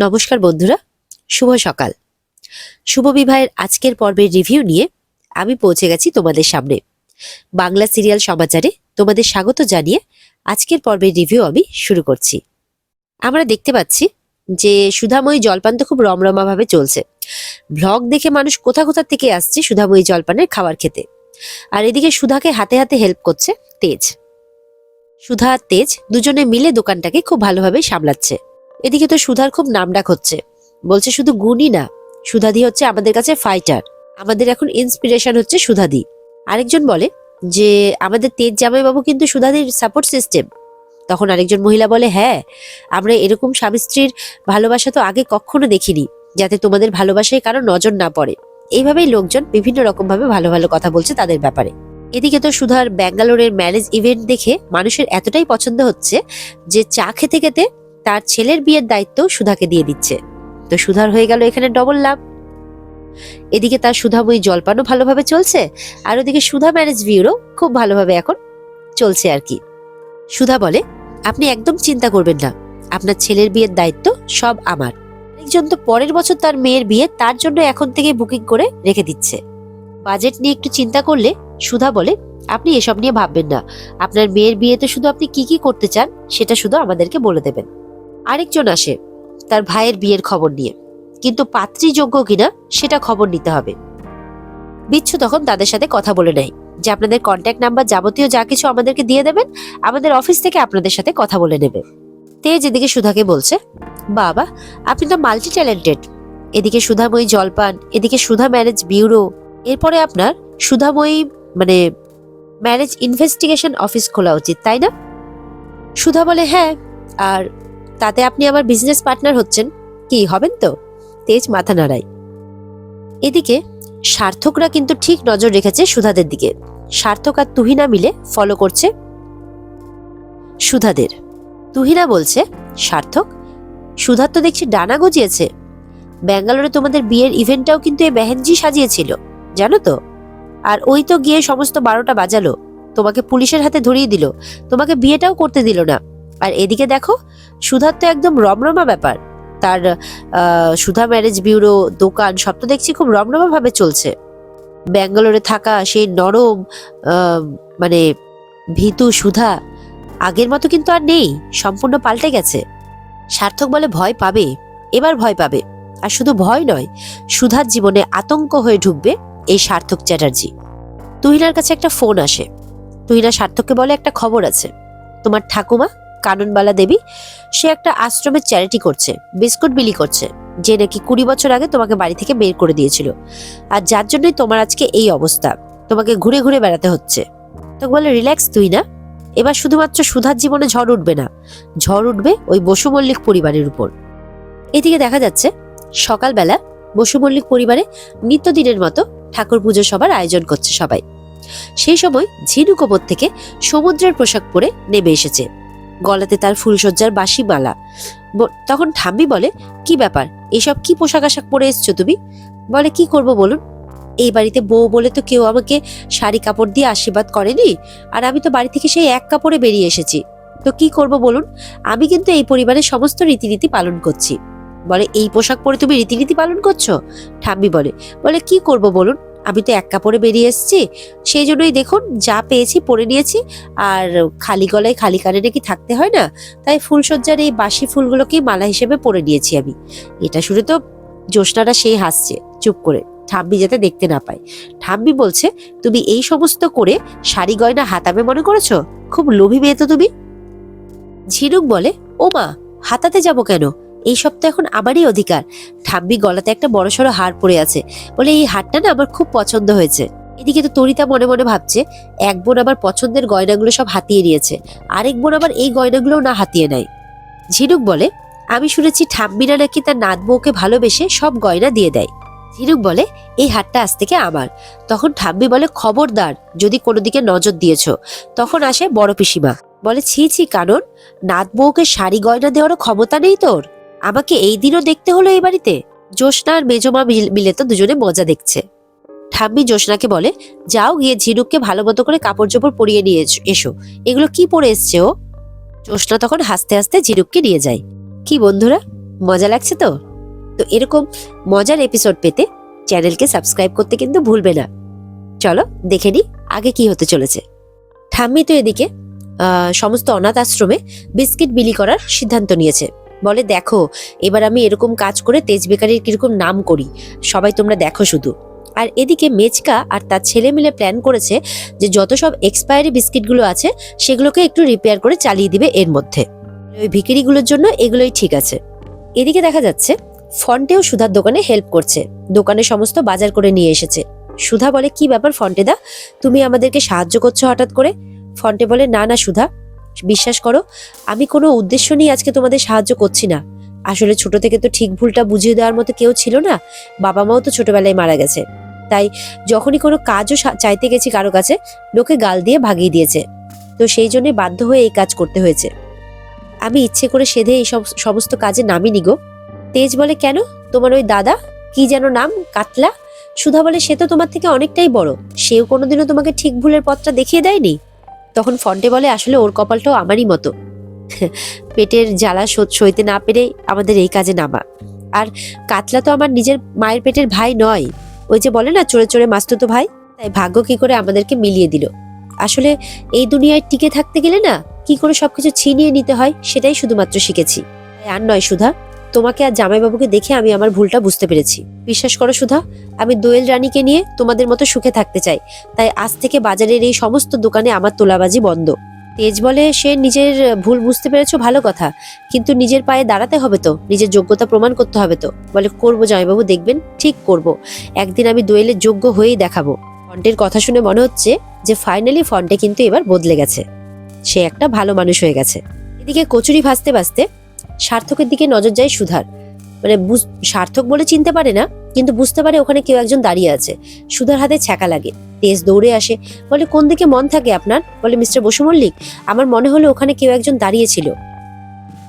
নমস্কার বন্ধুরা, শুভ সকাল। শুভ বিবাহের আজকের পর্বের রিভিউ নিয়ে আমি পৌঁছে গেছি তোমাদের সামনে। বাংলা সিরিয়াল সমাচারে তোমাদের স্বাগত জানিয়ে আজকের পর্বের রিভিউ আমি শুরু করছি। আমরা দেখতে পাচ্ছি যে সুধাময়ী জলপান তো খুব রমরমাভাবে চলছে। ব্লগ দেখে মানুষ কোথা কোথা থেকে আসছে সুধাময়ী জলপানের খাবার খেতে। আর এদিকে সুধাকে হাতে হাতে হেল্প করছে তেজ। সুধা আর তেজ দুজনে মিলে দোকানটাকে খুব ভালোভাবে সামলাচ্ছে। এদিকে তো সুধার খুব নামডাক হচ্ছে, বলছে শুধু গুণই না, সুধাদি হচ্ছে আমাদের কাছে ফাইটার, আমাদের এখন ইন্সপিরেশন হচ্ছে সুধাদি। আরেকজন বলে যে আমাদের তেজ জামাইবাবু কিন্তু সুধাদির সাপোর্ট সিস্টেম। তখন আরেকজন মহিলা বলে, হ্যাঁ, আমরা এরকম স্বামী স্ত্রীর ভালোবাসা তো আগে কখনো দেখিনি, যাতে তোমাদের ভালোবাসায় কারো নজর না পড়ে। এইভাবেই লোকজন বিভিন্ন রকম ভাবে ভালো ভালো কথা বলছে তাদের ব্যাপারে। এদিকে তো সুধার ব্যাঙ্গালোরের ম্যারেজ ইভেন্ট দেখে মানুষের এতটাই পছন্দ হচ্ছে যে চা খেতে খেতে তার ছেলের বিয়ের দায়িত্ব সুধাকে দিয়ে দিচ্ছে। তো সুধার হয়ে গেল এখানে ডবল লাভ। এদিকে তার সুধাময়ী জলপানও ভালোভাবে চলছে, আর ওদিকে সুধা ম্যারেজ বিউরো খুব ভালোভাবে এখন চলছে আর কি। সুধা বলে, আপনি একদম চিন্তা করবেন না, আপনার ছেলের বিয়ের দায়িত্ব সব আমার। একজন তো পরের বছর তার মেয়ের বিয়ে, তার জন্য এখন থেকে বুকিং করে রেখে দিচ্ছে। বাজেট নিয়ে একটু চিন্তা করলে সুধা বলে, আপনি এসব নিয়ে ভাববেন না, আপনার মেয়ের বিয়েতে শুধু আপনি কি কি করতে চান সেটা শুধু আমাদেরকে বলে দেবেন। আরেকজন আসে তার ভাইয়ের বিয়ের খবর নিয়ে, কিন্তু পাত্রী যোগ্য কিনা সেটা খবর নিতে হবে। বিচ্ছু তখন তাদের সাথে কথা বলে নেয় যে আপনাদের কন্ট্যাক্ট নাম্বার যাবতীয় যা কিছু আমাদেরকে দিয়ে দেবেন, আমাদের অফিস থেকে আপনাদের সাথে কথা বলে নেবে। তেজ এদিকে সুধাকে বলছে, বাবা আপনি তো মাল্টি ট্যালেন্টেড। এদিকে সুধাময়ী জলপান, এদিকে সুধা ম্যারেজ বিউরো, এরপরে আপনার সুধাময়ী ম্যারেজ ইনভেস্টিগেশন অফিস খোলা উচিত, তাই না? সুধা বলে, হ্যাঁ, আর তাতে আপনি আমার বিজনেস পার্টনার হচ্ছেন, কি হবেন তো? তেজ মাথা নাড়ায়। এদিকে সার্থকরা কিন্তু ঠিক নজর রেখেছে সুধাদের দিকে। সার্থক আর তুহিনা মিলে ফলো করছে সুধাদের। তুহিনা বলছে, সার্থক, সুধার তো দেখছি ডানা গজিয়েছে। ব্যাঙ্গালোরে তোমাদের বিয়ের ইভেন্টটাও কিন্তু এই বেহেনজি সাজিয়েছিল, জানো তো? আর ওই তো গিয়ে সমস্ত 12টা বাজালো, তোমাকে পুলিশের হাতে ধরিয়ে দিল, তোমাকে বিয়েটাও করতে দিল না। আর এদিকে দেখো, সুধার তো একদম রমরমা ব্যাপার। তার সুধা ম্যারেজ বিউরো, দোকান সব তো দেখছি খুব রমরমা ভাবে চলছে। ব্যাঙ্গালোরে থাকা সেই নরম ভীতু সুধা আগের মতো কিন্তু আর নেই, সম্পূর্ণ পাল্টে গেছে। সার্থক বলে, ভয় পাবে, এবার ভয় পাবে। আর শুধু ভয় নয়, সুধার জীবনে আতঙ্ক হয়ে ঢুকবে এই সার্থক চ্যাটার্জি। তুহিনার কাছে একটা ফোন আসে। তুহিনা সার্থককে বলে, একটা খবর আছে, তোমার ঠাকুমা কাননবালা দেবী, সে একটা আশ্রমের চ্যারিটি করছে, বিস্কুট বিলি করছে, যে নাকি 20 বছর আগে তোমাকে বাড়ি থেকে বের করে দিয়েছিল, আর যার জন্যই তোমার আজকে এই অবস্থা, তোমাকে ঘুরে ঘুরে বেড়াতে হচ্ছে। তো বলে, রিল্যাক্স তুহিনা, এবার শুধুমাত্র সুধার জীবনে ঝড় উঠবে না, ঝড় উঠবে ওই বসু মল্লিক পরিবারের উপর। এদিকে দেখা যাচ্ছে সকালবেলা বসু মল্লিক পরিবারে নিত্যদিনের মতো ঠাকুর পুজো সবার আয়োজন করছে সবাই। সেই সময় ঝিনুক ওপর থেকে সমুদ্রের পোশাক পরে নেমে এসেছে, গলাতে তার ফুলসজ্জার বাঁশি মালা। তখন ঠাম্মি বলে, কি ব্যাপার, এসব কি পোশাক আশাক পরে এসছো তুমি? বলে, কি করব বলুন, এই বাড়িতে বউ বলে তো কেউ আমাকে শাড়ি কাপড় দিয়ে আশীর্বাদ করেনি, আর আমি তো বাড়ি থেকে সেই এক কাপড়ে বেরিয়ে এসেছি, তো কি করব বলুন, আমি কিন্তু এই পরিবারের সমস্ত রীতিনীতি পালন করছি। বলে, এই পোশাক পরে তুমি রীতিনীতি পালন করছো? ঠাম্মি বলে কি করব বলুন, আমি তো এক কাপড়ে বেরিয়ে এসেছি, সেই জন্যই দেখুন যা পেয়েছি পরে নিয়েছি, আর খালি গলায় খালি কানে নাকি থাকতে হয় না, তাই ফুলসজ্জার এই বাসি ফুলগুলোকেই মালা হিসেবে পরে নিয়েছি আমি। এটা শুনে তো জ্যোৎস্নাটা সেই হাসছে চুপ করে, ঠাম্মি যাতে দেখতে না পায়। ঠাম্মি বলছে, তুমি এই সমস্ত করে শাড়ি গয়না হাতাবে মনে করেছো? খুব লোভী মেয়ে তো তুমি। ঝিনুক বলে, ও মা, হাতাতে যাব কেন, এই সব তো এখন আমারই অধিকার। ঠাম্মি গলাতে একটা বড়সড় হার পরে আছে, বলে এই হারটা না আমার খুব পছন্দ হয়েছে। এদিকে তো তরিতা মনে মনে ভাবছে, এক বোন আবার পছন্দের গয়নাগুলো সব হাতিয়ে নিয়েছে, আরেক বোন আবার এই গয়নাগুলোও না হাতিয়ে নেয়। ঝিনুক বলে, আমি শুনেছি ঠাম্মিরা নাকি তার নাত বউকে ভালোবেসে সব গয়না দিয়ে দেয়। ঝিনুক বলে, এই হারটা আজ থেকে আমার। তখন ঠাম্মি বলে, খবরদার যদি কোনো দিকে নজর দিয়েছো। তখন আসে বড় পিসিমা, বলে, ছি ছি কানন, নাত বউকে শাড়ি গয়না দেওয়ারও ক্ষমতা নেই তোর? আমাকে এই দিনও দেখতে হলো এই বাড়িতে? জ্যোৎস্না আর মেজমা মিলে তো দুজনে মজা দেখছে। ঠাম্মি জ্যোৎস্নাকে বলে, যাও গিয়ে ঝিনুককে ভালো মতো করে কাপড় চোপড় পরিয়ে নিয়ে এসো, এগুলো কি পরে এসছে ও? জ্যোৎস্না তখন হাসতে হাসতে ঝিনুককে নিয়ে যায়। কি বন্ধুরা, মজা লাগছে তো? তো এরকম মজার এপিসোড পেতে চ্যানেলকে সাবস্ক্রাইব করতে কিন্তু ভুলবে না। চলো দেখে নি আগে কি হতে চলেছে। ঠাম্মি তো এদিকে সমস্ত অনাথ আশ্রমে বিস্কিট বিলি করার সিদ্ধান্ত নিয়েছে। বলে দেখো, এবার আমি এরকম কাজ করে তেজ বেকারির কিরকম নাম করি, সবাই তোমরা দেখো শুধু। আর এদিকে মেচকা আর তার ছেলে মিলে প্ল্যান করেছে যে যত সব এক্সপায়ারি বিস্কিটগুলো আছে সেগুলোকে একটু রিপেয়ার করে চালিয়ে দিবে এর মধ্যে। ওই ভিখিরিগুলোর জন্য এগুলোই ঠিক আছে। এদিকে দেখা যাচ্ছে ফন্টেও সুধার দোকানে হেল্প করছে, দোকানে সমস্ত বাজার করে নিয়ে এসেছে। সুধা বলে কি ব্যাপার ফন্টেদা, তুমি আমাদেরকে সাহায্য করছো হঠাৎ করে? ফন্টে বলে না না সুধা, বিশ্বাস করো আমি কোনো উদ্দেশ্য নিয়ে আজকে তোমাদের সাহায্য করছি না। আসলে ছোট থেকে তো ঠিক ভুলটা বুঝিয়ে দেওয়ার মতো কেউ ছিল না, বাবা মাও তো ছোটবেলায় মারা গেছে। তাই যখনই কোনো কাজও চাইতে গেছি কারো কাছে, লোকে গাল দিয়ে ভাগিয়ে দিয়েছে, তো সেই জন্য বাধ্য হয়ে এই কাজ করতে হয়েছে। আমি ইচ্ছে করে সেধে এই সমস্ত কাজে নামিনি গো। তেজ বলে কেন, তোমার ওই দাদা কি যেন নাম, কাতলা? সুধা বলে সে তো তোমার থেকে অনেকটাই বড়, সেও কোনোদিনও তোমাকে ঠিক ভুলের পথটা দেখিয়ে দেয়নি। তখন ফন্টে বলে আসলে ওর কপালটাও আমারই মতো, পেটের জ্বালা সইতে না পেরে আমাদের এই কাজে নামা। আর কাতলা তো আমার নিজের মায়ের পেটের ভাই নয়, ওই যে বলে না চোরে চোরে মাস্তুতো ভাই, তাই ভাগ্য কি করে আমাদেরকে মিলিয়ে দিল। আসলে এই দুনিয়ায় টিকে থাকতে গেলে না কি করে সবকিছু ছিনিয়ে নিতে হয় সেটাই শুধুমাত্র শিখেছি। আর নয় সুধা, তোমাকে আর জামাইবাবুকে দেখে আমি আমার ভুলটা বুঝতে পেরেছি। বিশ্বাস করো সুধা, আমি দোয়েল রানীকে নিয়ে তোমাদের মতো সুখে থাকতে চাই, তাই আজ থেকে বাজারের এই সমস্ত দোকানে আমার তোলাবাজি বন্ধ। তেজ বলে সে নিজের ভুল বুঝতে পেরেছো ভালো কথা, কিন্তু নিজের পায়ে দাঁড়াতে হবে তো, নিজের যোগ্যতা প্রমাণ করতে হবে তো। বলে করবো জামাইবাবু, দেখবেন ঠিক করব, একদিন আমি দোয়েলের যোগ্য হয়েই দেখাবো। ফন্টের কথা শুনে মনে হচ্ছে যে ফাইনালি ফন্টে কিন্তু এবার বদলে গেছে, সে একটা ভালো মানুষ হয়ে গেছে। এদিকে কচুরি ভাজতে ভাজতে সার্থকের দিকে নজর যায় সুধার। মানে সার্থক বলে চিনতে পারে না, কিন্তু বুঝতে পারে ওখানে কেউ একজন দাঁড়িয়ে আছে। সুধার হাতে ছ্যাঁকা লাগে, তেজ দৌড়ে আসে, বলে কোন দিকে মন থাকে আপনার? বলে মিস্টার বসু মল্লিক, আমার মনে হলো ওখানে কেউ একজন দাঁড়িয়ে ছিল।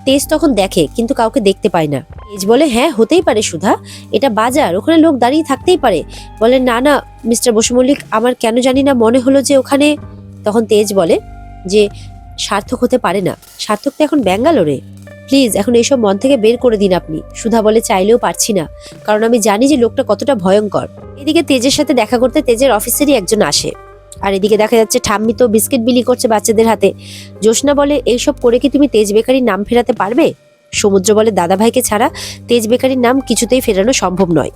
তেজ তখন দেখে কিন্তু কাউকে দেখতে পায় না। তেজ বলে হ্যাঁ হতেই পারে সুধা, এটা বাজার, ওখানে লোক দাঁড়িয়ে থাকতেই পারে। বলে না না মিস্টার বসু মল্লিক, আমার কেন জানি না মনে হলো যে ওখানে। তখন তেজ বলে যে সার্থক হতে পারে না, সার্থক তো এখন ব্যাঙ্গালোরে, প্লিজ এখন এইসব মন থেকে বের করে দিন আপনি। সুধা বলে চাইলেও পারছি না, কারণ আমি জানি যে লোকটা কতটা ভয়ঙ্কর। এদিকে তেজের সাথে দেখা করতে তেজের অফিসেরই একজন আসে, আর এদিকে দেখা যাচ্ছে ঠাম্মি তো বিস্কিট বিলি করছে বাচ্চাদের হাতে। জ্যোৎস্না বলে এইসব করে কি তুমি তেজ বেকারির নাম ফেরাতে পারবে? সমুদ্র বলে দাদা ভাইকে ছাড়া তেজ বেকারির নাম কিছুতেই ফেরানো সম্ভব নয়।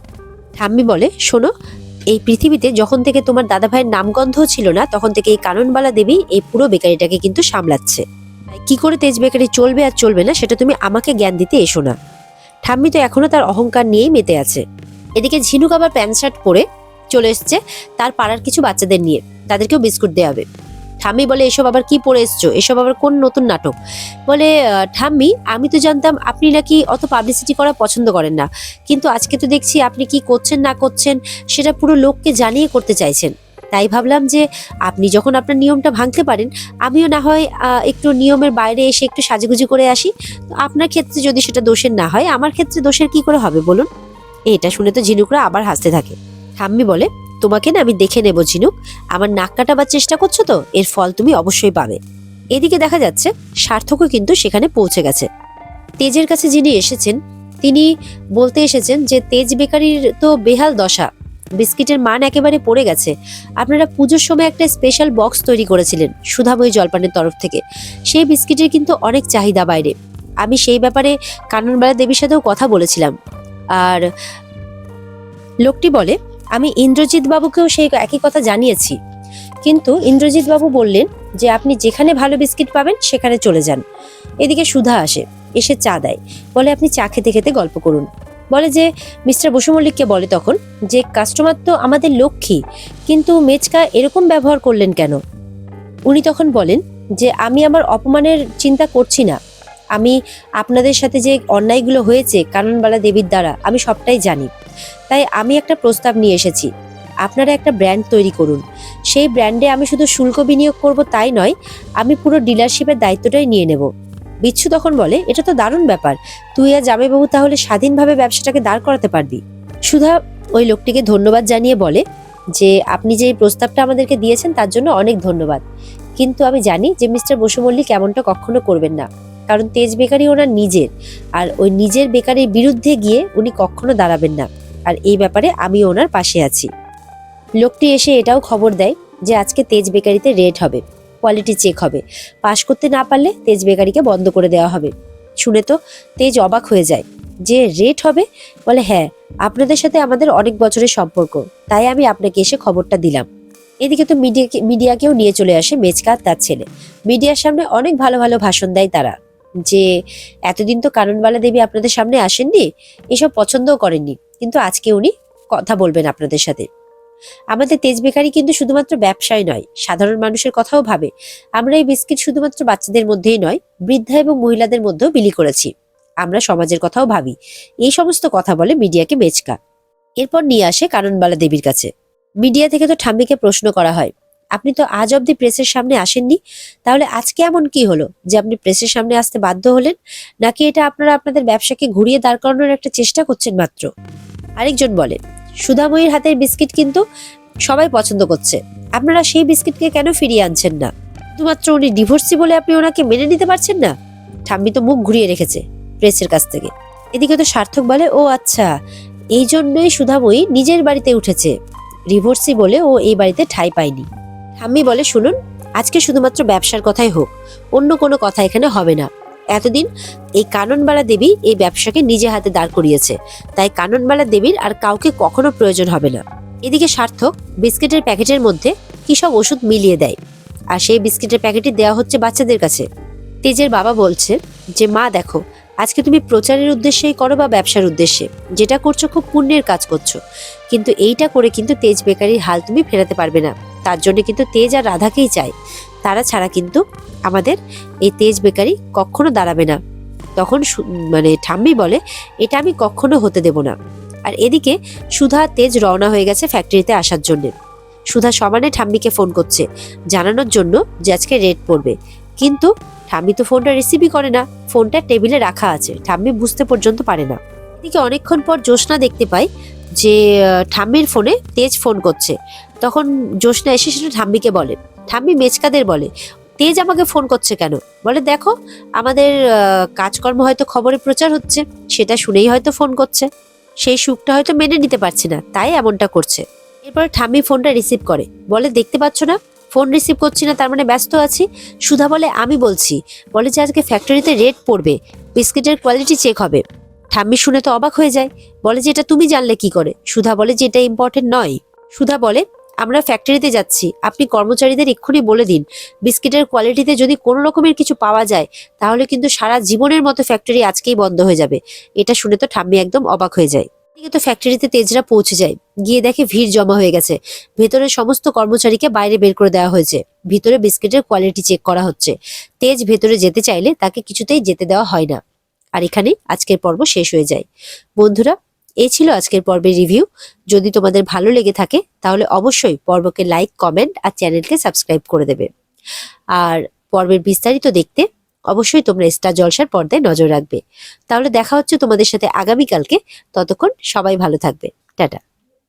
ঠাম্মি বলে শোনো, এই পৃথিবীতে যখন থেকে তোমার দাদা ভাইয়ের নামগন্ধ ছিল না, তখন থেকে এই কাননবালা দেবী এই পুরো বেকারিটাকে কিন্তু সামলাচ্ছে। কি করে তেজ বেকারি চলবে আর চলবে না সেটা তুমি আমাকে জ্ঞান দিতে এসো না। ঠাম্মি তো এখনো তার অহংকার নিয়েই মেতে আছে। এদিকে ঝিনুক আবার প্যান্ট শার্ট পরে চলে এসছে তার পাড়ার কিছু বাচ্চাদের নিয়ে, তাদেরকেও বিস্কুট দেওয়া হবে। ঠাম্মি বলে এসব আবার কি পরে এসছো, এসব আবার কোন নতুন নাটক? বলে ঠাম্মি, আমি তো জানতাম আপনি নাকি অত পাবলিসিটি করা পছন্দ করেন না, কিন্তু আজকে তো দেখছি আপনি কি করছেন না করছেন সেটা পুরো লোককে জানিয়ে করতে চাইছেন। তাই ভাবলাম যে আপনি যখন আপনার নিয়মটা ভাঙতে পারেন, আমিও না হয় একটু নিয়মের বাইরে এসে একটু সাজুগুজু করে আসি। তো আপনার ক্ষেত্রে যদি সেটা দোষের না হয়, আমার ক্ষেত্রে দোষের কি করে হবে বলুন? এটা শুনে তো ঝিনুকরা আবার হাসতে থাকে। ঠাম্মি বলে তোমাকে না আমি দেখে নেব ঝিনুক, আমার নাক কাটাবার চেষ্টা করছো তো, এর ফল তুমি অবশ্যই পাবে। এদিকে দেখা যাচ্ছে সার্থকও কিন্তু সেখানে পৌঁছে গেছে। তেজের কাছে যিনি এসেছেন তিনি বলতে এসেছেন যে তেজ বেকারির তো বেহাল দশা, বিস্কিটের মান একেবারে পড়ে গেছে। আপনারা পুজোর সময় একটা স্পেশাল বক্স তৈরি করেছিলেন সুধাময়ী জলপানের তরফ থেকে, সেই বিস্কিটের কিন্তু অনেক চাহিদা বাইরে। আমি সেই ব্যাপারে কাননবালা দেবীর সাথেও কথা বলেছিলাম। আর লোকটি বলে আমি ইন্দ্রজিৎ বাবুকেও সেই একই কথা জানিয়েছি, কিন্তু ইন্দ্রজিৎ বাবু বললেন যে আপনি যেখানে ভালো বিস্কিট পাবেন সেখানে চলে যান। এদিকে সুধা আসে, এসে চা দেয়, বলে আপনি চা খেতে খেতে গল্প করুন। বলে যে মিস্টার বসু মল্লিককে বলে তখন যে কাস্টমার তো আমাদের লক্ষ্মী, কিন্তু মেচকা এরকম ব্যবহার করলেন কেন? উনি তখন বলেন যে আমি আমার অপমানের চিন্তা করছি না, আমি আপনাদের সাথে যে অন্যায়গুলো হয়েছে কাননবালা দেবীর দ্বারা আমি সবটাই জানি। তাই আমি একটা প্রস্তাব নিয়ে এসেছি, আপনারা একটা ব্র্যান্ড তৈরি করুন। সেই ব্র্যান্ডে আমি শুধু শুল্ক বিনিয়োগ করব তাই নয়, আমি পুরো ডিলারশিপের দায়িত্বটাই নিয়ে নেব। বিচ্ছু তখন বলে এটা তো দারুণ ব্যাপার, তুই আর জামাইবাবু তাহলে স্বাধীনভাবে ব্যবসাটাকে দাঁড় করাতে পারবি। সুধা ওই লোকটিকে ধন্যবাদ জানিয়ে বলে যে আপনি যে এই প্রস্তাবটা আমাদেরকে দিয়েছেন তার জন্য অনেক ধন্যবাদ, কিন্তু আমি জানি যে মিস্টার বসু মল্লিক এমনটা কখনো করবেন না। কারণ তেজ বেকারি ওনার নিজের, আর ওই নিজের বেকারির বিরুদ্ধে গিয়ে উনি কখনো দাঁড়াবেন না। আর এই ব্যাপারে আমি ওনার পাশে আছি। লোকটি এসে এটাও খবর দেয় যে আজকে তেজ বেকারিতে রেড হবে, কোয়ালিটি চেক হবে, পাশ করতে না পারলে তেজ বেকারিকে বন্ধ করে দেওয়া হবে। শুনে তো তেজ অবাক হয়ে যায় যে রেড হবে। বলে, হ্যাঁ, আপনাদের সাথে আমাদের অনেক বছরের সম্পর্ক, তাই আমি আপনাকে এসে খবরটা দিলাম। এদিকে তো মিডিয়াকেও নিয়ে চলে আসে মেচকা আর তার ছেলে। মিডিয়ার সামনে অনেক ভালো ভালো ভাষণ দেয় তারা, যে এতদিন তো কাননবালা দেবী আপনাদের সামনে আসেননি, এসব পছন্দও করেননি, কিন্তু আজকে উনি কথা বলবেন আপনাদের সাথে। আমাদের তেজ বেকারি কিন্তু শুধুমাত্র ব্যবসায় নয়, সাধারণ মানুষের কথাও ভাবে। আমরা এই বিস্কিট শুধুমাত্র বাচ্চাদের মধ্যেই নয়, বৃদ্ধা এবং মহিলাদের মধ্যেও বিলি করেছি। আমরা সমাজের কথাও ভাবি। এই সমস্ত কথা বলে মিডিয়াকে মেচকা। এরপর নিয়ে আসে কাননবালা দেবীর কাছে। মিডিয়া থেকে তো ঠাম্মিকে প্রশ্ন করা হয়, আপনি তো আজ অব্দি প্রেসের সামনে আসেননি, তাহলে আজকে এমন কি হলো যে আপনি প্রেসের সামনে আসতে বাধ্য হলেন? নাকি এটা আপনারা আপনাদের ব্যবসাকে ঘুরিয়ে দাঁড় করানোর একটা চেষ্টা করছেন মাত্র? আরেকজন বলে, সুধাময়ীর হাতের বিস্কিট কিন্তু সবাই পছন্দ করছে, আপনারা সেই বিস্কিটকে কেন ফিরিয়ে আনছেন না? শুধুমাত্র উনি ডিভোর্সি বলে আপনি ওনাকে মেনে নিতে পারছেন না? ঠাম্মি তো মুখ ঘুরিয়ে রেখেছে প্রেসের কাছ থেকে। এদিকে তো সার্থক বলে, ও আচ্ছা, এই জন্যই সুধাময়ী নিজের বাড়িতে উঠেছে, ডিভোর্সি বলে ও এই বাড়িতে ঠাঁই পায়নি। ঠাম্মি বলে, শুনুন, আজকে শুধুমাত্র ব্যবসার কথাই হোক, অন্য কোনো কথা এখানে হবে না। এতদিন এই কাননবালা দেবী এই ব্যবসাকে নিজে হাতে দাঁড় করিয়েছে, তাই কাননবালা দেবীর আর কাউকে কখনো প্রয়োজন হবে না। এদিকে সার্থক বিস্কিটের প্যাকেটের মধ্যে কি সব ওষুধ মিলিয়ে দেয়, আর সেই বিস্কিটের প্যাকেটই দেওয়া হচ্ছে বাচ্চাদের কাছে। তেজের বাবা বলছে যে, মা দেখো, আজকে তুমি প্রচারের উদ্দেশ্যেই করো বা ব্যবসার উদ্দেশ্যে, যেটা করছো খুব পুণ্যের কাজ করছো, কিন্তু এইটা করে কিন্তু তেজ বেকারির হাল তুমি ফেরাতে পারবে না। তার জন্য কিন্তু তেজ আর রাধাকেই চাই, তারা ছাড়া কিন্তু আমাদের এই তেজ বেকারি কখনো দাঁড়াবে না। তখন ঠাম্মি বলে, এটা আমি কখনো হতে দেব না। আর এদিকে সুধা তেজ রওনা হয়ে গেছে ফ্যাক্টরিতে আসার জন্য। সুধা সমানে ঠাম্মিকে ফোন করছে জানানোর জন্য যে আজকে রেড পড়বে, কিন্তু ঠাম্মি তো ফোনটা রিসিভই করে না, ফোনটা টেবিলে রাখা আছে, ঠাম্মি বুঝতে পর্যন্ত পারে না। এদিকে অনেকক্ষণ পর জ্যোৎস্না দেখতে পাই যে ঠাম্মির ফোনে তেজ ফোন করছে। তখন জ্যোৎস্না এসে সেটা ঠাম্মিকে বলে। ঠাম্মি মেচকাদের বলে, তেজ আমাকে ফোন করছে কেন? বলে, দেখো, আমাদের কাজকর্ম হয়তো খবরে প্রচার হচ্ছে, সেটা শুনেই হয়তো ফোন করছে, সেই সুখটা হয়তো মেনে নিতে পারছে না, তাই এমনটা করছে। এরপর ঠাম্মি ফোনটা রিসিভ করে, বলে, দেখতে পাচ্ছ না ফোন রিসিভ করছি না, তার মানে ব্যস্ত আছি। সুধা বলে, আমি বলছি, বলে যে আজকে ফ্যাক্টরিতে রেড পড়বে, বিস্কিটের কোয়ালিটি চেক হবে। ঠাম্মি শুনে তো অবাক হয়ে যায়, বলে যে এটা তুমি জানলে কি করে? সুধা বলে যে এটা ইম্পর্টেন্ট নয়। সুধা বলে, আমরা ফ্যাক্টরিতে যাচ্ছি, আপনি কর্মচারীদের এক্ষুনি বলে দিন, বিস্কিটের কোয়ালিটিতে যদি কোনো রকমের কিছু পাওয়া যায় তাহলে কিন্তু সারা জীবনের মতো ফ্যাক্টরি আজকেই বন্ধ হয়ে যাবে। এটা শুনে তো ঠাম্মি একদম অবাক হয়ে যায়। এদিকে তো ফ্যাক্টরিতে তেজরা পৌঁছে যায়, গিয়ে দেখে ভিড় জমা হয়ে গেছে। ভেতরে সমস্ত কর্মচারীকে বাইরে বের করে দেওয়া হয়েছে, ভিতরে বিস্কিটের কোয়ালিটি চেক করা হচ্ছে। তেজ ভেতরে যেতে চাইলে তাকে কিছুতেই যেতে দেওয়া হয় না। আর এখানে আজকের পর্ব শেষ হয়ে যায়। বন্ধুরা, এই ছিল আজকের পর্বের রিভিউ। যদি তোমাদের ভালো লেগে থাকে তাহলে অবশ্যই পর্বকে লাইক, কমেন্ট আর চ্যানেলকে সাবস্ক্রাইব করে দেবে। আর পর্বের বিস্তারিত দেখতে অবশ্যই তোমরা স্টার জলসার পর্দায় নজর রাখবে। তাহলে দেখা হচ্ছে তোমাদের সাথে আগামীকালকে। ততক্ষণ সবাই ভালো থাকবে। টাটা।